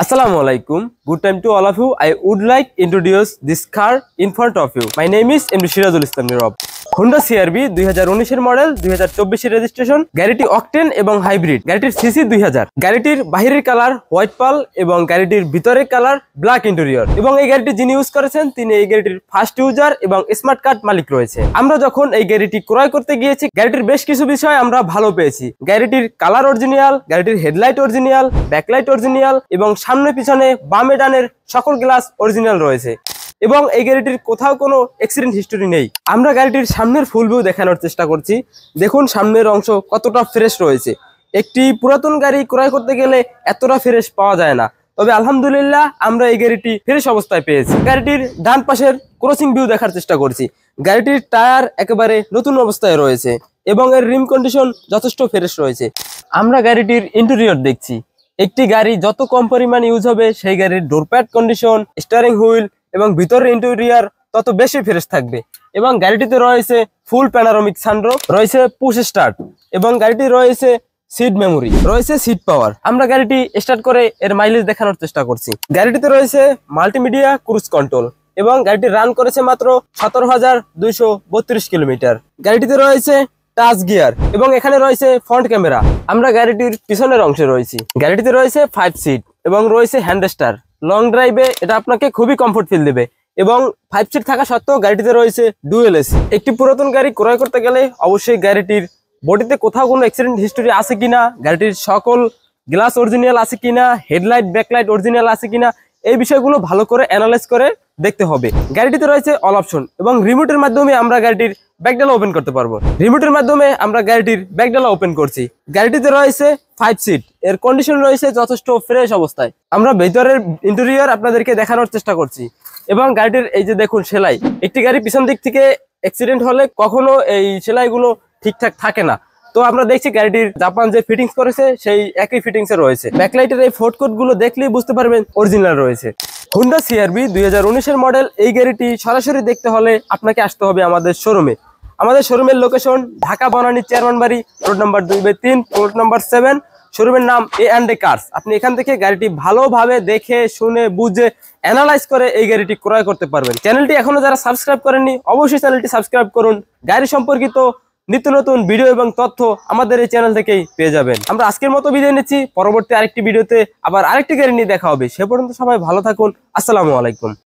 Assalamualaikum. Good time to all of you. I would like to introduce this car in front of you. My name is MD Shirazul Islam Nirab. Honda CRV 2019 এর model 2024 এর registration. গাড়িটি octane এবং hybrid. গাড়িটির CC 2000। গাড়িটির বাহিরের colour white পাল এবং গাড়িটির ভিতরের কালার ব্ল্যাক ইন্টেরিয়র। এবং এই গাড়িটি যিনি ইউজ করেছেন তিনি এই গাড়িটির ফার্স্ট ইউজার এবং স্মার্ট কার্ড মালিক রয়েছে। আমরা যখন এই গাড়িটি ক্রয় করতে গিয়েছি গাড়িটির বেশ কিছু বিষয় আমরা ভালো পেয়েছি। গাড়িটির কালার অরিজিনাল, গাড়িটির হেডলাইট অরিজিনাল, ব্যাকলাইট অরিজিনাল এবং সামনে পিছনে বামে ডানের সকল গ্লাস অরিজিনাল রয়েছে। এবং এই গাড়িটির কোথাও কোনো অ্যাক্সিডেন্ট হিস্টোরি নেই। আমরা গাড়িটির সামনের ফুল ভিউ দেখানোর চেষ্টা করছি। দেখুন সামনের অংশ কতটা ফ্রেশ রয়েছে। একটি পুরাতন গাড়ি ক্রয় করতে গেলে এতটা ফ্রেশ পাওয়া যায় না, তবে আলহামদুলিল্লাহ আমরা এই গাড়িটি ফ্রেশ অবস্থায় পেয়েছি। গাড়িটির ডান পাশের ক্রসিং ভিউ দেখার চেষ্টা করছি। গাড়িটির টায়ার একেবারে নতুন অবস্থায় রয়েছে এবং এর রিম কন্ডিশন যথেষ্ট ফ্রেশ রয়েছে। আমরা গাড়িটির ইন্টেরিয়র দেখছি। একটি গাড়ি যত কম পরিমাণ ইউজ হবে সেই গাড়ির ডোরপ্যাড কন্ডিশন, স্টিয়ারিং হুইল এবং ভিতরের ইন্টেরিয়র তত বেশি ফ্রেশ থাকবে। এবং গাড়িটিতে রয়েছে ফুল প্যানোরামিক সানরুফ, রয়েছে পুশ স্টার্ট এবং গাড়িটি রয়েছে সিট মেমোরি, রয়েছে সিট পাওয়ার। আমরা গাড়িটি স্টার্ট করে এর মাইলেজ দেখানোর চেষ্টা করছি। গাড়িটিতে রয়েছে মাল্টিমিডিয়া ক্রুজ কন্ট্রোল এবং গাড়িটি রান করেছে মাত্র 17,232 কিলোমিটার। গাড়িটিতে রয়েছে টাচ গিয়ার এবং এখানে রয়েছে ফ্রন্ট ক্যামেরা। আমরা গাড়িটির পিছনের অংশে রয়েছি। গাড়িটিতে রয়েছে 5 সিট এবং রয়েছে হ্যান্ড রেস্টার। লং ড্রাইভে এটা আপনাকে খুবই কমফোর্ট ফিল দেবে এবং 5 সিট থাকা সত্ত্বেও গাড়িটিতে রয়েছে ডুয়েল এসি। একটি পুরাতন গাড়ি ক্রয় করতে গেলে অবশ্যই গাড়িটির বডিতে কোথাও কোনো অ্যাক্সিডেন্ট হিস্টোরি আছে কিনা, গাড়িটির সকল গ্লাস অরিজিনাল আছে কিনা, হেডলাইট ব্যাকলাইট অরিজিনাল আছে কিনা, এই বিষয়গুলো ভালো করে অ্যানালাইজ করে দেখতে হবে। গাড়িটিতে রয়েছে অল অপশন এবং রিমোটের মাধ্যমে আমরা গাড়িটির ব্যাকডালা ওপেন করতে পারবো। রিমোটের মাধ্যমে আমরা গাড়িটির ব্যাকডালা ওপেন করছি। গাড়িটিতে রয়েছে 5 সিট, এর কন্ডিশন রয়েছে যথেষ্ট ফ্রেশ অবস্থায়। আমরা ভেতরের ইন্টেরিয়র আপনাদেরকে দেখানোর চেষ্টা করছি এবং গাড়িটির এই যে দেখুন সেলাই, একটি গাড়ি পিছন দিক থেকে অ্যাক্সিডেন্ট হলে কখনো এই সেলাইগুলো ঠিকঠাক থাকে না। তো আমরা দেখছি গাড়িটির জাপান যে ফিটিংস করেছে সেই একই ফিটিংসে রয়েছে। ব্যাকলাইটের এই ফোর্ট কোড গুলো দেখলেই বুঝতে পারবেন অরিজিনাল রয়েছে। হোন্ডা CRV 2019 এর মডেল এই গাড়িটি সরাসরি দেখতে হলে আপনাকে আসতে হবে আমাদের শোরুমে। আমাদের শোরুমের লোকেশন ঢাকা বনানী চেয়ারম্যান বাড়ি, রোড নাম্বার 2/3, প্লট নাম্বার 7। শোরুমের নাম A&A কার্স। আপনি এখান থেকে গাড়িটি ভালোভাবে দেখে শুনে বুঝে অ্যানালাইজ করে এই গাড়িটি ক্রয় করতে পারবেন। চ্যানেলটি এখনো যারা সাবস্ক্রাইব করেননি অবশ্যই চ্যানেলটি সাবস্ক্রাইব করুন। গাড়ি সম্পর্কিত নিত্য নতুন ভিডিও এবং তথ্য আমাদের এই চ্যানেল থেকেই পেয়ে যাবেন। আমরা আজকের মতো বিদায় নিচ্ছি। পরবর্তী আরেকটি ভিডিওতে আবার আরেকটি গাড়ি নিয়ে দেখা হবে। সে পর্যন্ত সবাই ভালো থাকুন। আসসালামু আলাইকুম।